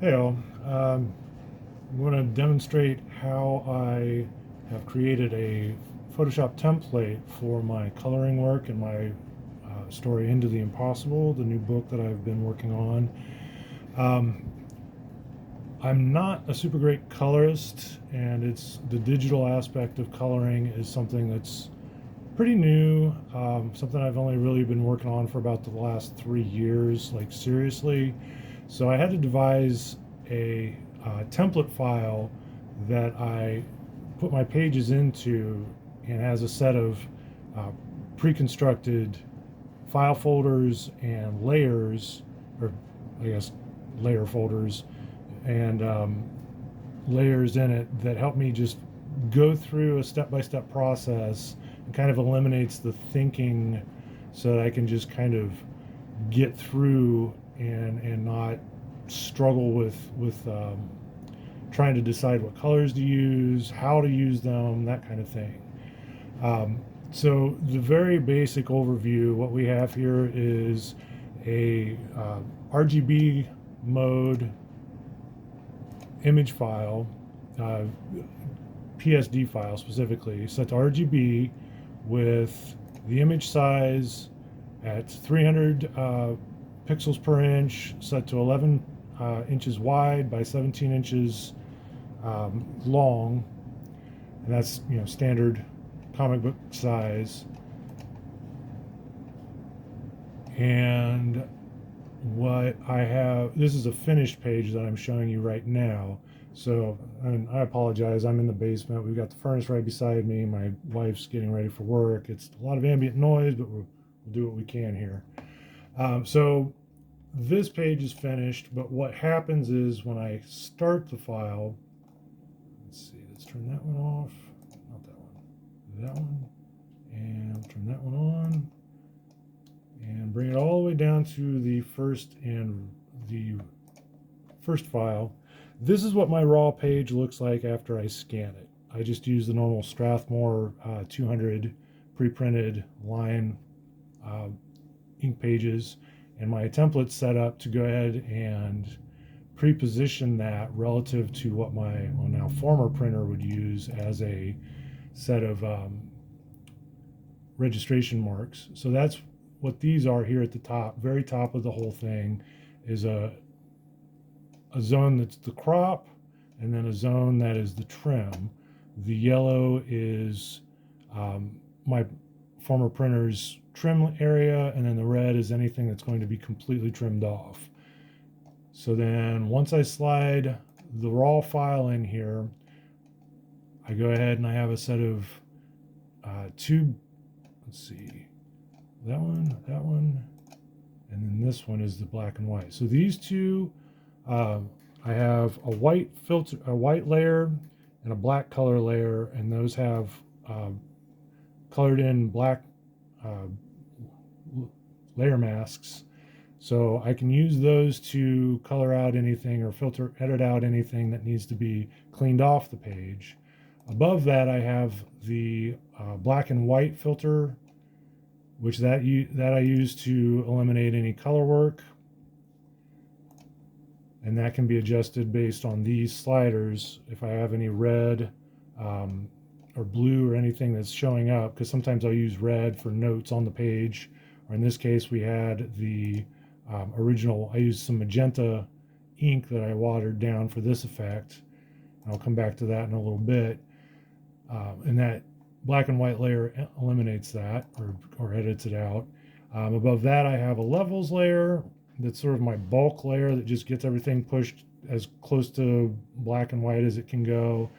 Hey all, I'm going to demonstrate how I have created a Photoshop template for my coloring work and my story Into the Impossible, the new book that I've been working on. Um, I'm not a super great colorist, and it's the digital aspect of coloring is something that's pretty new, something I've only really been working on for about the last 3 years, like seriously. So I had to devise a template file that I put my pages into and has a set of uh, pre-constructed file folders and layers, or I guess layer folders and layers in it that help me just go through a step-by-step process and kind of eliminates the thinking so that I can just kind of get through and not struggle with trying to decide what colors to use, how to use them, that kind of thing. Um, so the very basic overview, what we have here is a RGB mode image file, uh, PSD file specifically, set to RGB with the image size at 300 pixels per inch, set to 11 inches wide by 17 inches long, and that's standard comic book size. And what I have, this is a finished page that I'm showing you right now. So, and I apologize, I'm in the basement. We've got the furnace right beside me. My wife's getting ready for work. It's a lot of ambient noise, but we'll do what we can here. So this page is finished, but what happens is when I start the file, let's see, let's turn that one off, not that one, and turn that one on, and bring it all the way down to the first file. This is what my raw page looks like after I scan it. I just use the normal Strathmore 200 pre-printed line uh, ink pages, and my template's set up to go ahead and pre-position that relative to what my now former printer would use as a set of registration marks. So that's what these are here at the top, very top of the whole thing, is a zone that's the crop, and then a zone that is the trim. The yellow is my former printer's trim area, and then the red is anything that's going to be completely trimmed off. So then once I slide the raw file in here, I go ahead and I have a set of two, let's see, that one, and then this one is the black and white. So these two, I have a white filter, a white layer, and a black color layer, and those have colored in black uh, layer masks. So I can use those to color out anything or filter, edit out anything that needs to be cleaned off the page. Above that, I have the black and white filter, which that I use to eliminate any color work, and that can be adjusted based on these sliders. If I have any red or blue or anything that's showing up, because sometimes I'll use red for notes on the page, or in this case we had the original, I used some magenta ink that I watered down for this effect. I'll come back to that in a little bit. And that black and white layer eliminates that or edits it out. Above that, I have a levels layer that's sort of my bulk layer that just gets everything pushed as close to black and white as it can go.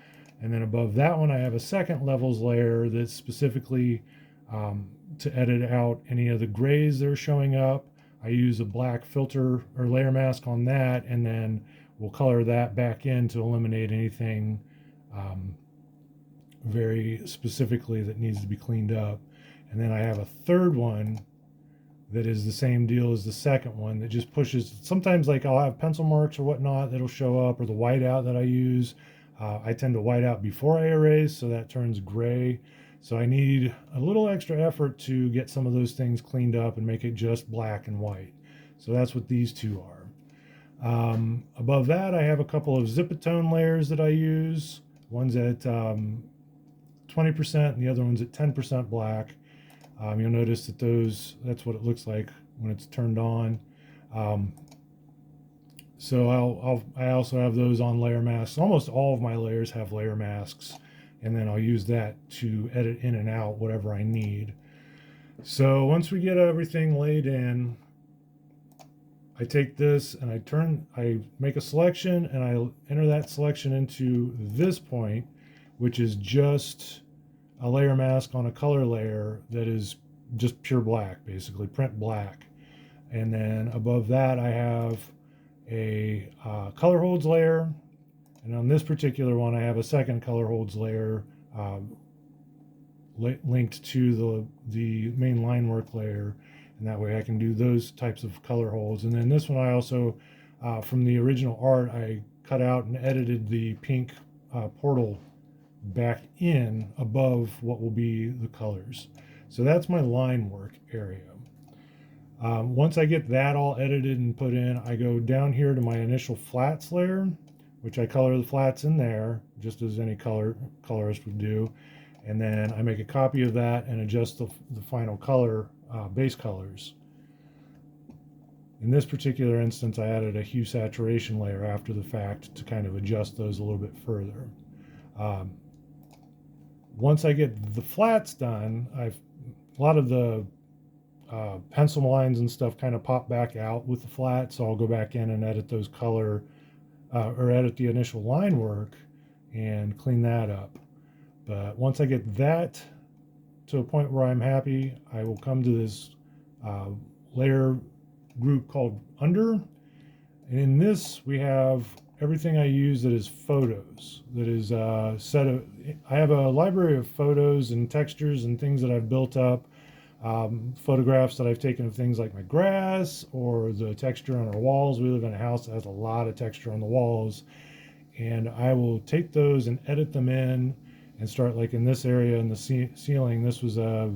And then above that one, I have a second levels layer that's specifically to edit out any of the grays that are showing up. I use a black filter or layer mask on that, and then we'll color that back in to eliminate anything very specifically that needs to be cleaned up. And then I have a third one that is the same deal as the second one that just pushes. Sometimes, like, I'll have pencil marks or whatnot that'll show up, or the whiteout that I use. I tend to white out before I erase, so that turns gray. So I need a little extra effort to get some of those things cleaned up and make it just black and white. So that's what these two are. Above that, I have a couple of Zipatone layers that I use. One's at 20% and the other one's at 10% black. You'll notice that that's what it looks like when it's turned on. So I also have those on layer masks. Almost all of my layers have layer masks, and then I'll use that to edit in and out whatever I need. So once we get everything laid in, I take this and I make a selection and I enter that selection into this point, which is just a layer mask on a color layer that is just pure black, basically print black. And then above that, I have a color holds layer. And on this particular one, I have a second color holds layer linked to the main line work layer. And that way I can do those types of color holds. And then this one I also, from the original art, I cut out and edited the pink portal back in above what will be the colors. So that's my line work area. Once I get that all edited and put in, I go down here to my initial flats layer, which I color the flats in there, just as any colorist would do. And then I make a copy of that and adjust the final color, base colors. In this particular instance, I added a hue saturation layer after the fact to kind of adjust those a little bit further. Once I get the flats done, a lot of the pencil lines and stuff kind of pop back out with the flat, so I'll go back in and edit those or edit the initial line work and clean that up. But once I get that to a point where I'm happy, I will come to this layer group called Under. And in this, we have everything I use that is photos. That is I have a library of photos and textures and things that I've built up. Photographs that I've taken of things like my grass or the texture on our walls. We live in a house that has a lot of texture on the walls. And I will take those and edit them in and start, like in this area in the ceiling. This was a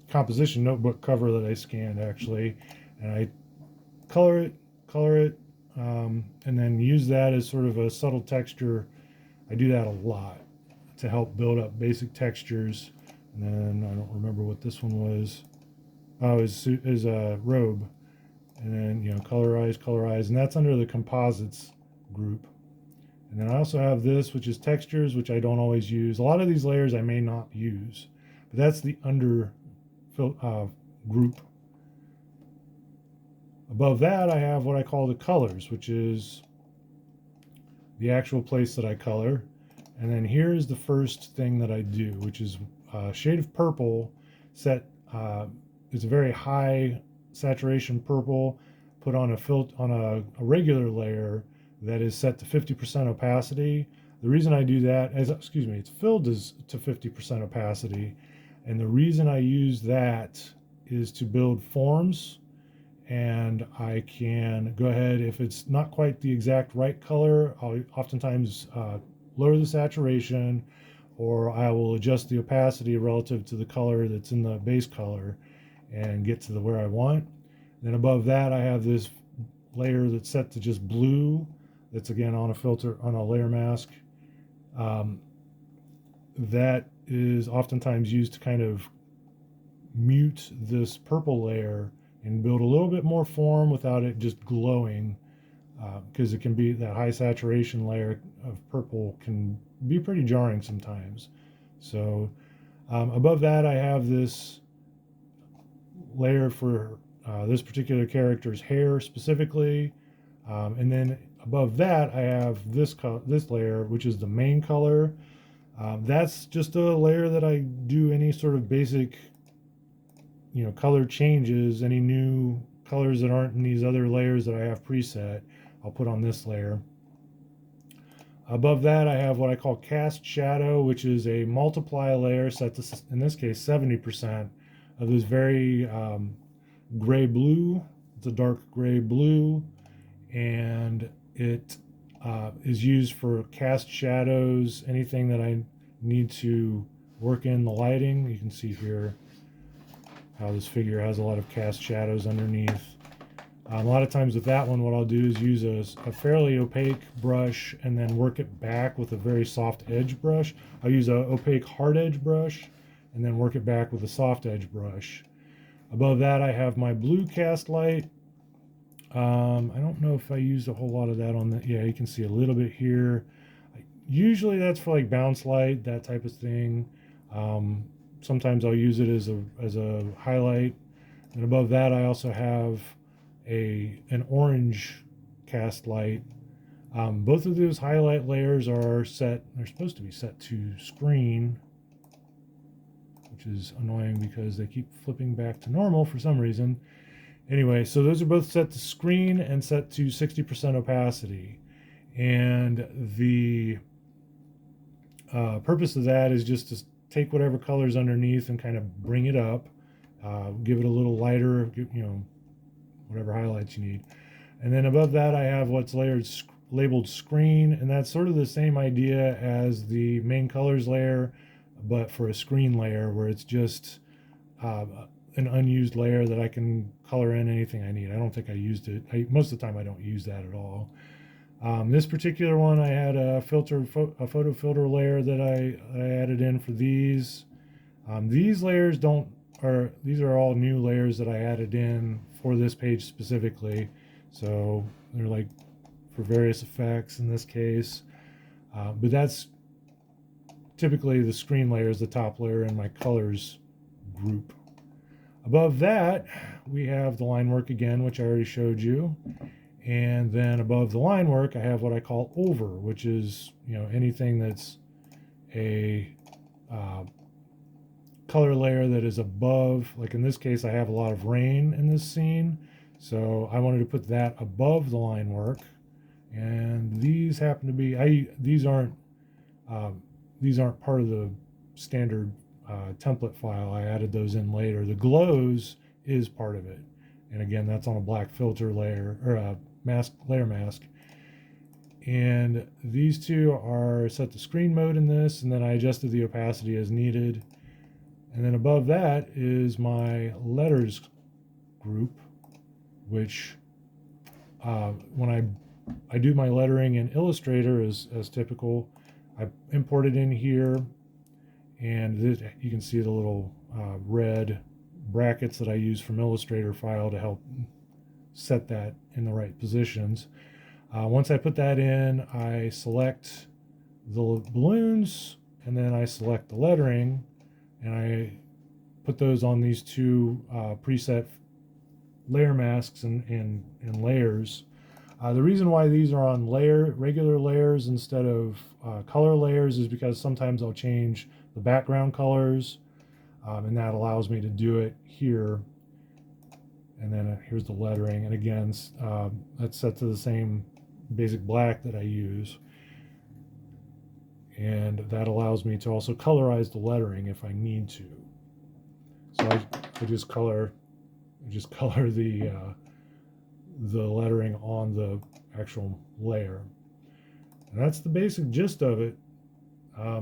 composition notebook cover that I scanned actually. And I color it, and then use that as sort of a subtle texture. I do that a lot to help build up basic textures. And then I don't remember what this one was. Oh, is a robe. And then, colorize, and that's under the composites group. And then I also have this, which is textures, which I don't always use. A lot of these layers I may not use, but that's the under group. Above that, I have what I call the colors, which is the actual place that I color. And then here's the first thing that I do, which is a shade of purple set. It's a very high saturation purple put on a regular layer that is set to 50% opacity. The reason I do that is, it's filled to 50% opacity. And the reason I use that is to build forms. And I can go ahead, if it's not quite the exact right color, I'll oftentimes lower the saturation, or I will adjust the opacity relative to the color that's in the base color and get to where I want. Then above that, I have this layer that's set to just blue. That's again on a layer mask. That is oftentimes used to kind of mute this purple layer and build a little bit more form without it just glowing, because it can be that high saturation layer of purple can be pretty jarring sometimes. So above that, I have this layer for this particular character's hair specifically, and then above that I have this layer, which is the main color. That's just a layer that I do any sort of basic color changes. Any new colors that aren't in these other layers that I have preset, I'll put on this layer. Above that, I have what I call cast shadow, which is a multiply layer set to, in this case, 70% of this very gray blue. It's a dark gray blue, and it is used for cast shadows, anything that I need to work in the lighting. You can see here how this figure has a lot of cast shadows underneath. A lot of times with that one, what I'll do is use a fairly opaque brush and then work it back with a very soft edge brush. I'll use an opaque hard edge brush and then work it back with a soft edge brush. Above that, I have my blue cast light. I don't know if I used a whole lot of that on the, yeah, you can see a little bit here. Usually that's for like bounce light, that type of thing. Sometimes I'll use it as a highlight. And above that, I also have an orange cast light. Both of those highlight layers are set, they're supposed to be set to screen, which is annoying because they keep flipping back to normal for some reason. Anyway, so those are both set to screen and set to 60% opacity. And the purpose of that is just to take whatever color's underneath and kind of bring it up, give it a little lighter, whatever highlights you need. And then above that, I have what's labeled screen, and that's sort of the same idea as the main colors layer, but for a screen layer where it's just an unused layer that I can color in anything I need. I don't think I used it. Most of the time I don't use that at all. This particular one, I had a photo filter layer that I added in for these. These layers these are all new layers that I added in for this page specifically. So they're like for various effects in this case. But that's typically the screen layer is the top layer in my colors group. Above that, we have the line work again, which I already showed you. And then above the line work, I have what I call over, which is, anything that's a color layer that is above. Like in this case, I have a lot of rain in this scene, so I wanted to put that above the line work. And these happen to be, these aren't part of the standard template file. I added those in later. The glows is part of it, and again, that's on a black filter layer or a layer mask. And these two are set to screen mode in this, and then I adjusted the opacity as needed. And then above that is my letters group, which when I do my lettering in Illustrator as typical, I import it in here, and you can see the little red brackets that I use from Illustrator file to help set that in the right positions. Once I put that in, I select the balloons, and then I select the lettering, and I put those on these two preset layer masks and layers. The reason why these are on regular layers instead of color layers is because sometimes I'll change the background colors, and that allows me to do it here. And then here's the lettering, and again, that's set to the same basic black that I use. And that allows me to also colorize the lettering if I need to. So I just color the lettering on the actual layer. And that's the basic gist of it.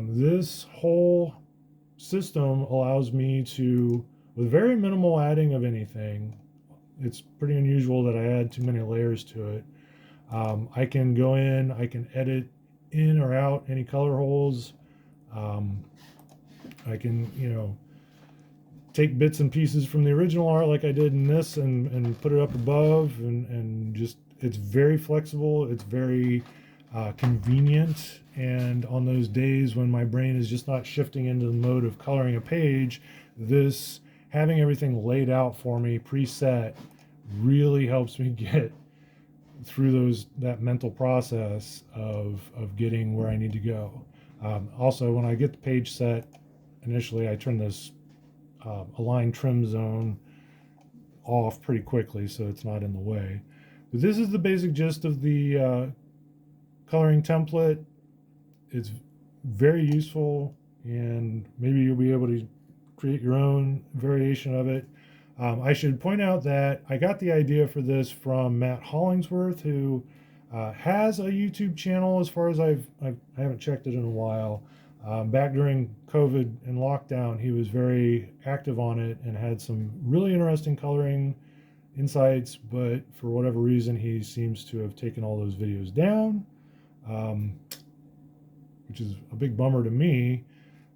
This whole system allows me to, with very minimal adding of anything, it's pretty unusual that I add too many layers to it. I can go in, I can edit in or out any color holes. I can, take bits and pieces from the original art like I did in this and put it up above, and just, it's very flexible, it's very convenient. And on those days when my brain is just not shifting into the mode of coloring a page, this having everything laid out for me preset really helps me get through that mental process of getting where I need to go. Also, when I get the page set, initially I turn this align trim zone off pretty quickly so it's not in the way. But this is the basic gist of the coloring template. It's very useful, and maybe you'll be able to create your own variation of it. I should point out that I got the idea for this from Matt Hollingsworth, who has a YouTube channel. As far as I haven't checked it in a while. Back during COVID and lockdown, he was very active on it and had some really interesting coloring insights, but for whatever reason, he seems to have taken all those videos down, um, which is a big bummer to me.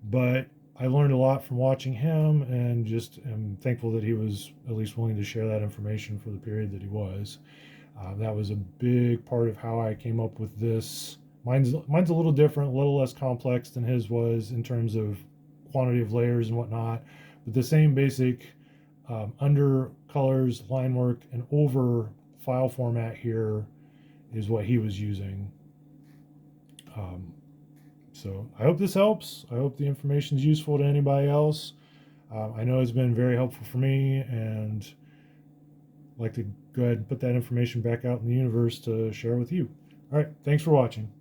But I learned a lot from watching him, and just am thankful that he was at least willing to share that information for the period that he was. That was a big part of how I came up with this. Mine's a little different, a little less complex than his was in terms of quantity of layers and whatnot, but the same basic under colors, line work, and over file format here is what he was using. Um, so I hope this helps. I hope the information is useful to anybody else. I know it's been very helpful for me, and I'd like to go ahead and put that information back out in the universe to share with you. All right, thanks for watching.